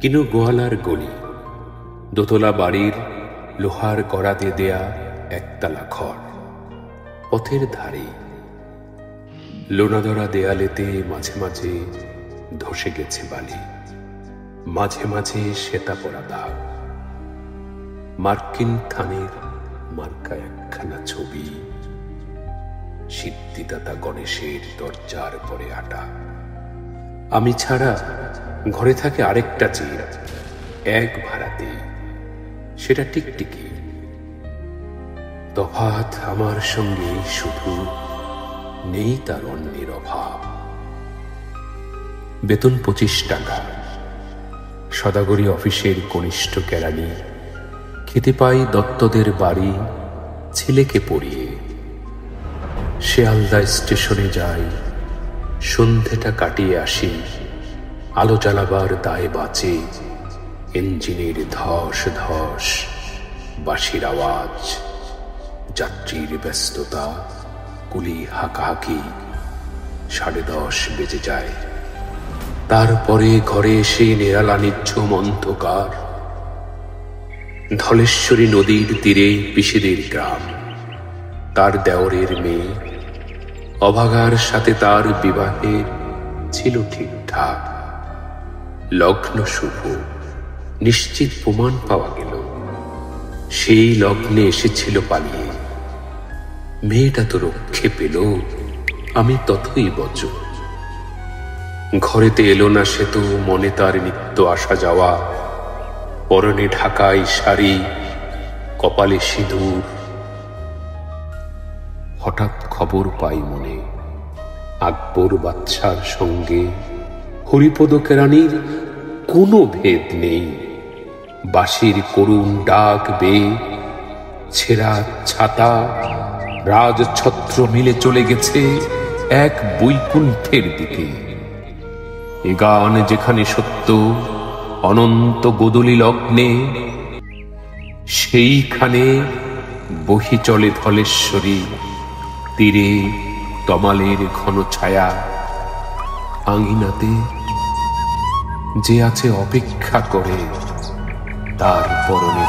কিনো গোয়ালার গলি, দোতলা বাড়ির লোহার কড়াতে দেয়া একতলা ঘর, পথের ধারে লোনাদরা দেয়ালেতে মাঝে মাঝে ধসে গেছে বালি, মাঝে মাঝে শ্বেতা পড়া দাগ, মার্কিন থানের মার্কা একখানা ছবি, সিদ্ধিদাতা গণেশের দরজার পরে আটা। আমি ছাড়া ঘরে থাকে আরেকটা চির, এক ভাড়াতে, সেটা টিকটিকি। তফাৎ আমার সঙ্গে শুধু, নেই তার অন্যের অভাব। বেতন 25 টাকা, সদাগরি অফিসের কনিষ্ঠ কেরানি, খেতে পাই দত্তদের বাড়ি, ছেলেকে পড়িয়ে। শিয়ালদা স্টেশনে যাই, সন্ধেটা কাটিয়ে আসি, আলো জ্বালাবার দায়ে বাঁচে ইঞ্জিনের ধস ধস, বাঁশির আওয়াজ, যাত্রীর ব্যস্ততা, কুলি হাঁকাহাঁকি। 10:30 বেজে যায়। তারপরে ঘরে এসে নিরালা নিঝুম অন্ধকার। ধলেশ্বরী নদীর তীরে পিসিদের গ্রাম, তার দেওরের মেয়ে। অভাগার সাথে তার বিবাহের ছিল ঠিকঠাক, লগ্ন শুভ, নিশ্চিত প্রমাণ পাওয়া গেল। সেই লগ্নে এসেছিল পালিয়ে। মেয়েটা তো রক্ষে পেল, আমি ততই বচ। ঘরেতে এলো না সে তো, মনে তার নিত্য আসা যাওয়া, পরনে ঢাকাই শাড়ি, কপালে সিঁদুর। হঠাৎ খবর পাই মনে, আকবর বাদশার সঙ্গে হরিপদ কেরানির কোনো ভেদ নেই। বাঁশির করুণ ডাক বেয়ে ছেঁড়া ছাতা, রাজছত্র মিলে চলে গেছে এক বৈকুণ্ঠের দিকে। এ গান যেখানে সত্য, অনন্ত গোদলি লগ্নে, সেইখানে বহি চলে ধলেশ্বরী তীরে, তমালের ঘন ছায়া। আঙিনাতে যে আছে অপেক্ষা করে, তার পরনে